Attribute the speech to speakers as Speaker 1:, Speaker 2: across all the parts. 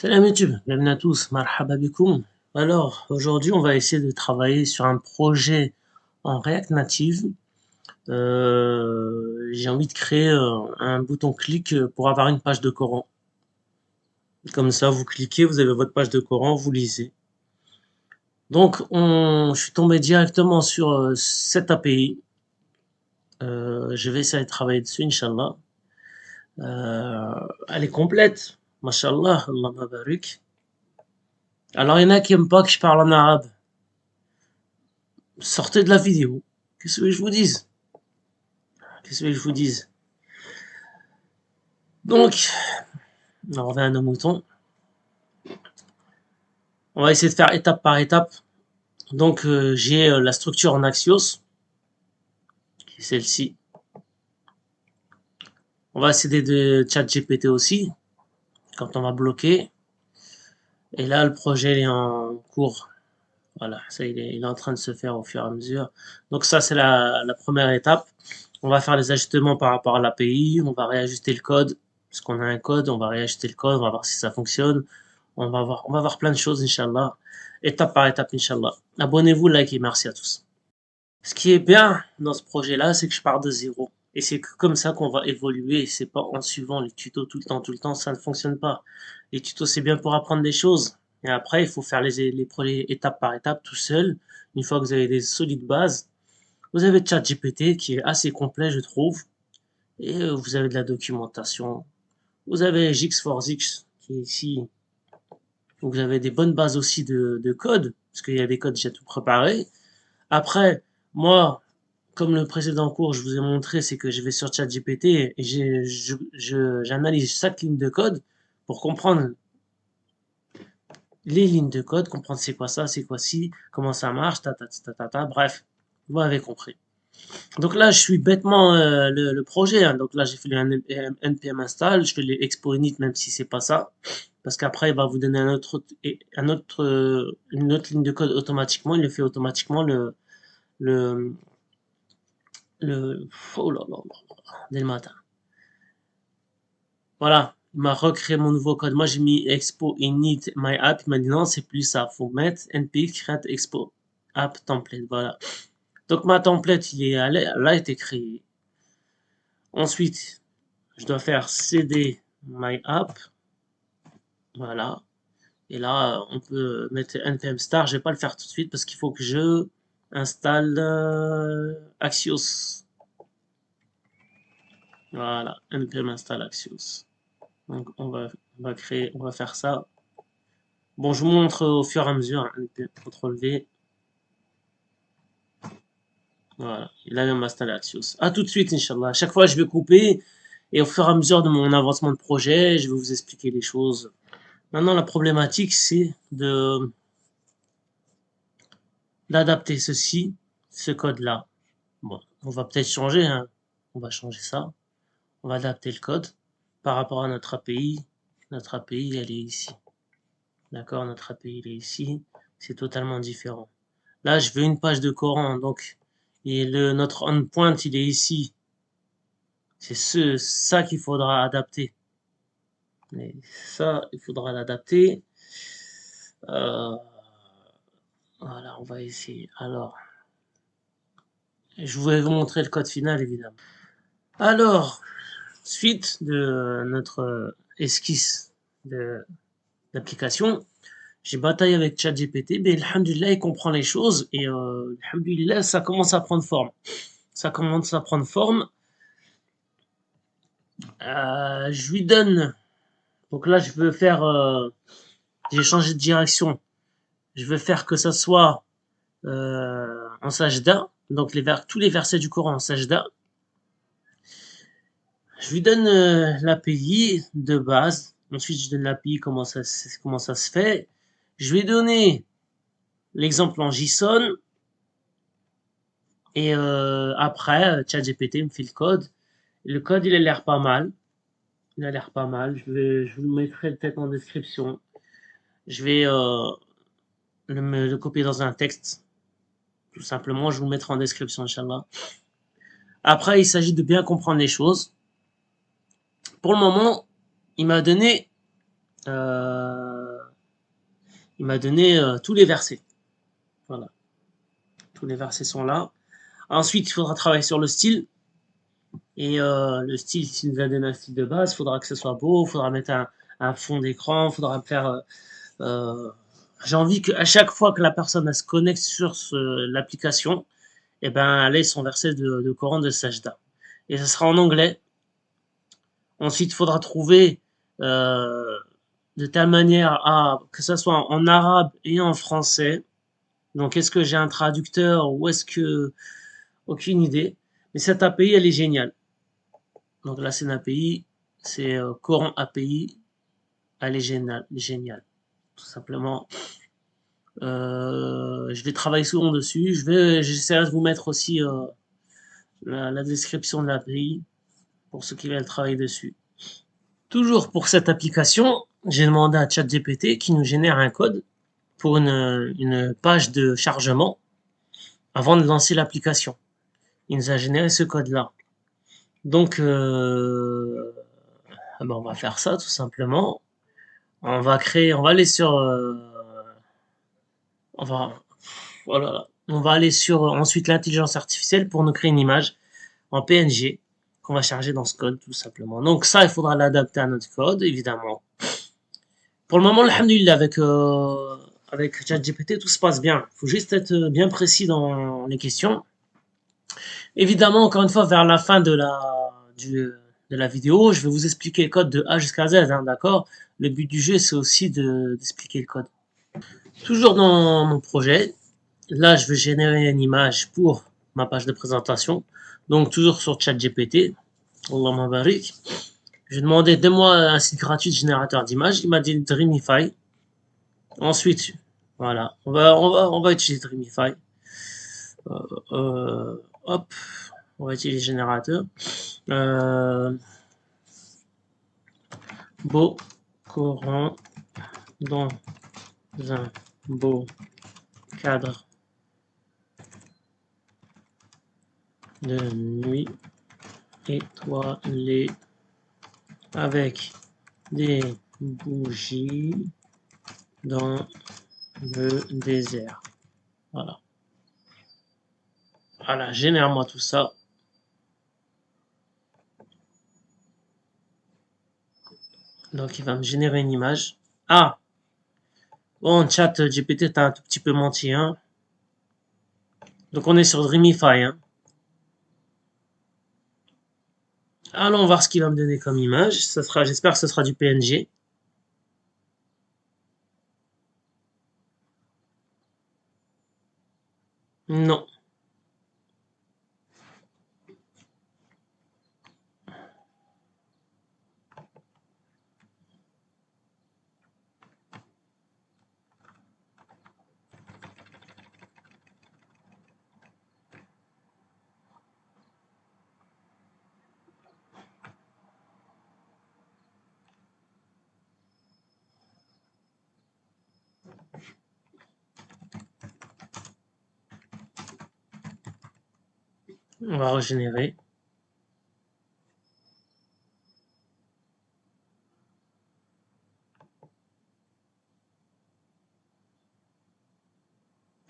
Speaker 1: Salam YouTube, bienvenue à tous, marhaba bikoum. Alors, aujourd'hui, on va essayer de travailler sur un projet en React Native. J'ai envie de créer un bouton clic pour avoir une page de Coran. Comme ça, vous cliquez, vous avez votre page de Coran, vous lisez. Donc, je suis tombé directement sur cette API. Je vais essayer de travailler dessus, Inch'Allah. Elle est complète, Mashallah, Allah barik. Alors, il y en a qui aiment pas que je parle en arabe. Sortez de la vidéo. Qu'est-ce que je vous dise? Qu'est-ce que je vous dise? Donc, on revient à nos moutons. On va essayer de faire étape par étape. Donc, j'ai la structure en Axios, qui est celle-ci. On va essayer de ChatGPT aussi, quand on va bloquer. Et là, le projet est en cours. Voilà, ça, il est en train de se faire au fur et à mesure. Donc ça, c'est la première étape. On va faire les ajustements par rapport à l'API. On va réajuster le code. Parce qu'on a un code, on va réajuster le code. On va voir si ça fonctionne. On va voir plein de choses, Inch'Allah. Étape par étape, Inch'Allah. Abonnez-vous, likez, merci à tous. Ce qui est bien dans ce projet-là, c'est que je pars de zéro. Et c'est comme ça qu'on va évoluer. C'est pas en suivant les tutos tout le temps, ça ne fonctionne pas. Les tutos, c'est bien pour apprendre des choses. Et après, il faut faire les projets étape par étape tout seul. Une fois que vous avez des solides bases, vous avez ChatGPT qui est assez complet, je trouve. Et vous avez de la documentation. Vous avez Gix4Zix qui est ici. Vous avez des bonnes bases aussi de code, parce qu'il y a des codes déjà tout préparés. Après, moi, comme le précédent cours, je vous ai montré, c'est que je vais sur ChatGPT et j'analyse chaque ligne de code pour comprendre les lignes de code, comprendre c'est quoi ça, c'est quoi ci, comment ça marche, bref, vous m'avez compris. Donc là, je suis bêtement le projet. Hein. Donc là, j'ai fait le npm install, je fais les expo init, même si c'est pas ça, parce qu'après, il va vous donner une autre ligne de code automatiquement. Il le fait automatiquement le, le, oh là là, dès le matin. Voilà, il m'a recréé mon nouveau code. Moi, j'ai mis expo init my app. Il m'a dit non, c'est plus ça. Faut mettre npm create expo app template. Voilà. Donc ma template, elle a été créée. Ensuite, je dois faire cd my app. Voilà. Et là, on peut mettre npm star. Je vais pas le faire tout de suite parce qu'il faut que je installe Axios. Voilà, npm install Axios. Donc on va faire ça. Bon, je vous montre au fur et à mesure. Hein. CTRL V. Voilà. Et là, on va installer Axios. À tout de suite, Inch'Allah. À chaque fois, je vais couper. Et au fur et à mesure de mon avancement de projet, je vais vous expliquer les choses. Maintenant, la problématique, c'est d'adapter ce code-là. Bon, on va peut-être changer. Hein. On va changer ça. On va adapter le code par rapport à notre API. Notre API, elle est ici. D'accord, notre API, il est ici. C'est totalement différent. Là, je veux une page de Coran, donc notre endpoint, il est ici. C'est ça qu'il faudra adapter. Et ça, il faudra l'adapter. Voilà, on va essayer. Alors, je vais vous montrer le code final, évidemment. Alors, suite de notre esquisse d'application, j'ai bataillé avec ChatGPT, mais alhamdulillah, il comprend les choses et alhamdulillah, ça commence à prendre forme. Ça commence à prendre forme. Je lui donne. Donc là, je veux faire. J'ai changé de direction. Je veux faire que ça soit en sajda. Donc tous les versets du Coran en sajda. Je lui donne l'API de base. Ensuite, je donne l'API comment ça se fait. Je lui ai donné l'exemple en JSON. Et après, ChatGPT me fait le code. Le code, il a l'air pas mal. Il a l'air pas mal. Je vous le mettrai peut-être en description. Je vais le copier dans un texte. Tout simplement, je vous le mettrai en description, Inch'Allah. Après, il s'agit de bien comprendre les choses. Pour le moment, il m'a donné il m'a donné tous les versets. Voilà, tous les versets sont là. Ensuite, il faudra travailler sur le style. Et le style, s'il nous a donné un style de base, il faudra que ce soit beau, il faudra mettre un fond d'écran, il faudra faire. Euh, j'ai envie qu'à chaque fois que la personne elle se connecte sur l'application, eh ben, elle ait son verset de Coran de Sajda. Et ça sera en anglais. Ensuite, il faudra trouver de telle manière que ça soit en arabe et en français. Donc, est-ce que j'ai un traducteur ou est-ce que... Aucune idée. Mais cette API, elle est géniale. Donc là, c'est une API, c'est Coran API, elle est géniale, géniale. Tout simplement. Je vais travailler souvent dessus. J'essaierai de vous mettre aussi la description de l'API pour ceux qui veulent travailler dessus. Toujours pour cette application, j'ai demandé à ChatGPT qui nous génère un code pour une page de chargement avant de lancer l'application. Il nous a généré ce code-là. Donc, on va faire ça tout simplement. On va aller sur, on va, voilà, on va aller sur ensuite l'intelligence artificielle pour nous créer une image en PNG qu'on va charger dans ce code tout simplement. Donc ça, il faudra l'adapter à notre code évidemment. Pour le moment, alhamdoulilah, avec ChatGPT, tout se passe bien. Il faut juste être bien précis dans les questions. Évidemment, encore une fois, vers la fin de la vidéo, je vais vous expliquer le code de A jusqu'à Z, hein, d'accord? Le but du jeu, c'est aussi d'expliquer le code. Toujours dans mon projet, là, je vais générer une image pour ma page de présentation. Donc, toujours sur ChatGPT. Allahumma barik. J'ai demandé, donne-moi un site gratuit de générateur d'images. Il m'a dit Dreamify. Ensuite, voilà, on va utiliser Dreamify. Hop, on va utiliser le générateur. Beau Coran dans un beau cadre de nuit étoilé avec des bougies dans le désert. Voilà. Voilà, génère-moi tout ça. Donc, il va me générer une image. Ah! Bon, chat GPT, t'as un tout petit peu menti, hein. Donc, on est sur Dreamify, hein. Allons voir ce qu'il va me donner comme image. J'espère que ce sera du PNG. Non. On va régénérer.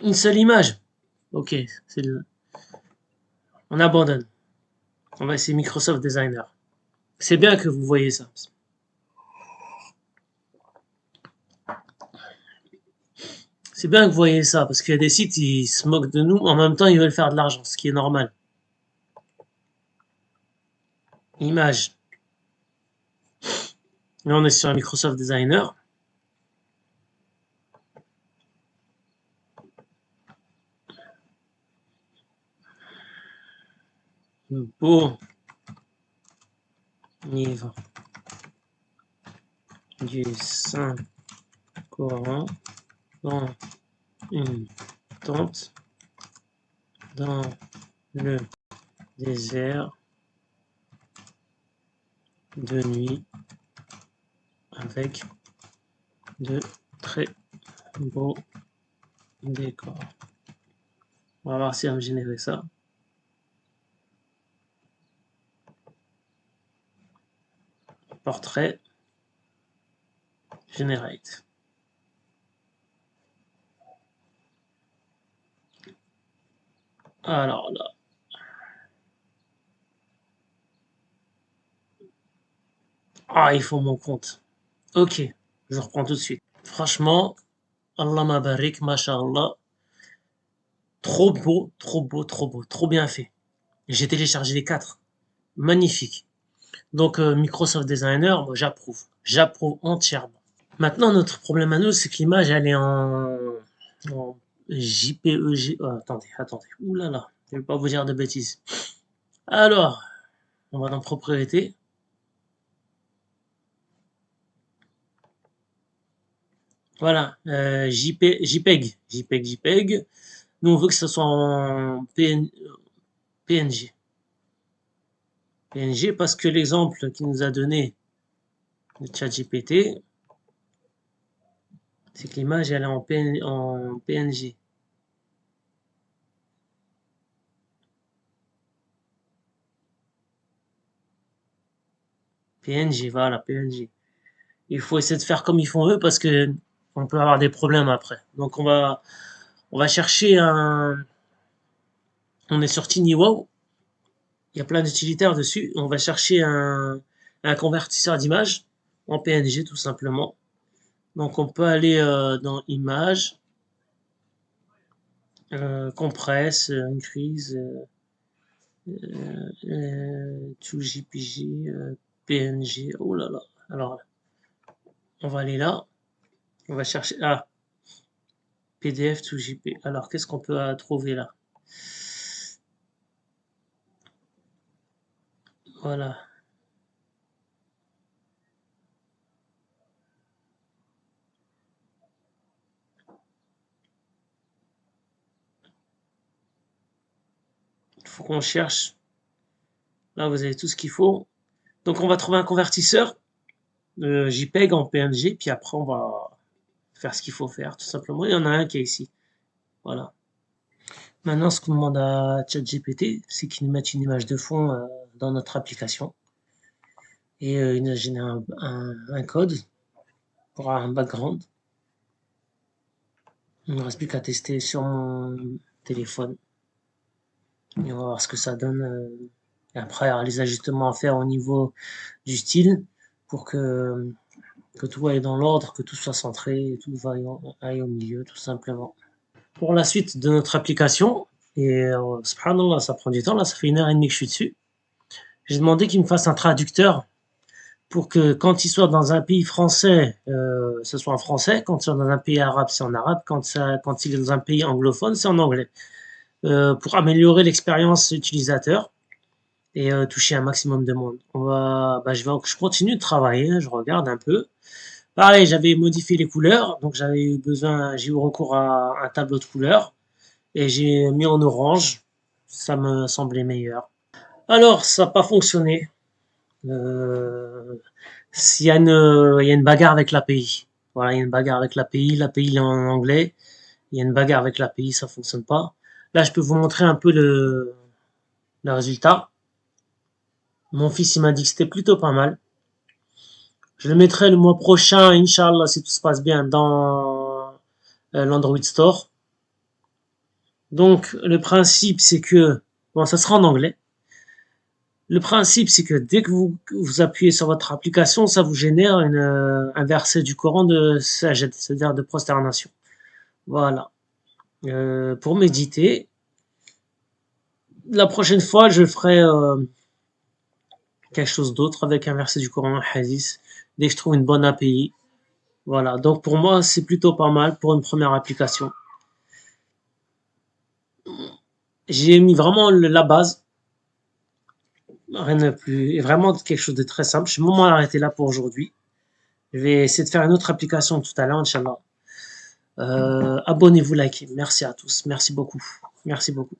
Speaker 1: Une seule image. Ok, on abandonne. On va essayer Microsoft Designer. C'est bien que vous voyez ça. C'est bien que vous voyez ça, parce qu'il y a des sites, ils se moquent de nous, en même temps, ils veulent faire de l'argent, ce qui est normal. Image. Là, on est sur un Microsoft Designer. Beau livre du Saint-Coran dans une tente dans le désert de nuit avec de très beaux décors. On va voir si elle va me générer ça. Portrait. Generate. Alors là. Ah, il faut mon compte. Ok, je reprends tout de suite. Franchement, Allah ma barik, mashallah. Trop beau, trop beau, trop beau, trop bien fait. J'ai téléchargé les 4. Magnifique. Donc Microsoft Designer, moi j'approuve. J'approuve entièrement. Maintenant, notre problème à nous, c'est que l'image, elle est en JPEG. Oh, attendez. Ouh là là, je ne vais pas vous dire de bêtises. Alors, on va dans propriété. Voilà, JPEG. Nous, on veut que ce soit en PNG. PNG parce que l'exemple qu'il nous a donné le ChatGPT, c'est que l'image elle est en PNG. PNG, voilà, PNG. Il faut essayer de faire comme ils font eux parce que on peut avoir des problèmes après. Donc on va chercher un. On est sur TinyWow. Il y a plein d'utilitaires dessus. On va chercher un convertisseur d'image en PNG tout simplement. Donc on peut aller dans Images, Compress, Increase, to JPG, PNG. Oh là là. Alors on va aller là. On va chercher. Ah, PDF to JP. Alors qu'est-ce qu'on peut trouver là? Voilà. Il faut qu'on cherche. Là, vous avez tout ce qu'il faut. Donc, on va trouver un convertisseur JPEG en PNG, puis après, on va faire ce qu'il faut faire, tout simplement. Il y en a un qui est ici. Voilà. Maintenant, ce qu'on demande à ChatGPT, c'est qu'il nous mette une image de fond dans notre application. Et il nous génère un code pour un background. Il ne reste plus qu'à tester sur mon téléphone. Et on va voir ce que ça donne. Et après, il y aura les ajustements à faire au niveau du style pour que tout aille dans l'ordre, que tout soit centré, et tout aille au milieu, tout simplement. Pour la suite de notre application, et subhanallah, ça prend du temps, là, ça fait 1 heure et demie que je suis dessus. J'ai demandé qu'il me fasse un traducteur pour que quand il soit dans un pays français, ce soit en français, quand il soit dans un pays arabe, c'est en arabe, quand il est dans un pays anglophone, c'est en anglais. Pour améliorer l'expérience utilisateur et toucher un maximum de monde. Je continue de travailler, je regarde un peu. Pareil, j'avais modifié les couleurs, donc j'ai eu recours à un tableau de couleurs et j'ai mis en orange. Ça me semblait meilleur. Alors, ça n'a pas fonctionné. Euh, il y a une bagarre avec l'API. Voilà, il y a une bagarre avec l'API. L'API est en anglais. Il y a une bagarre avec l'API, ça fonctionne pas. Là, je peux vous montrer un peu le résultat. Mon fils, il m'a dit que c'était plutôt pas mal. Je le mettrai le mois prochain, Inch'Allah, si tout se passe bien, dans l'Android Store. Donc, le principe, c'est que, bon, ça sera en anglais. Le principe, c'est que dès que vous appuyez sur votre application, ça vous génère un verset du Coran de sajid, c'est-à-dire de prosternation. Voilà. Pour méditer. La prochaine fois, je ferai quelque chose d'autre avec un verset du Coran, un hadith, dès que je trouve une bonne API. Voilà. Donc, pour moi, c'est plutôt pas mal pour une première application. J'ai mis vraiment la base. Rien de plus. Et vraiment quelque chose de très simple. Je suis moment arrêté là pour aujourd'hui. Je vais essayer de faire une autre application tout à l'heure, Inch'Allah. Abonnez-vous, likez. Merci à tous. Merci beaucoup. Merci beaucoup.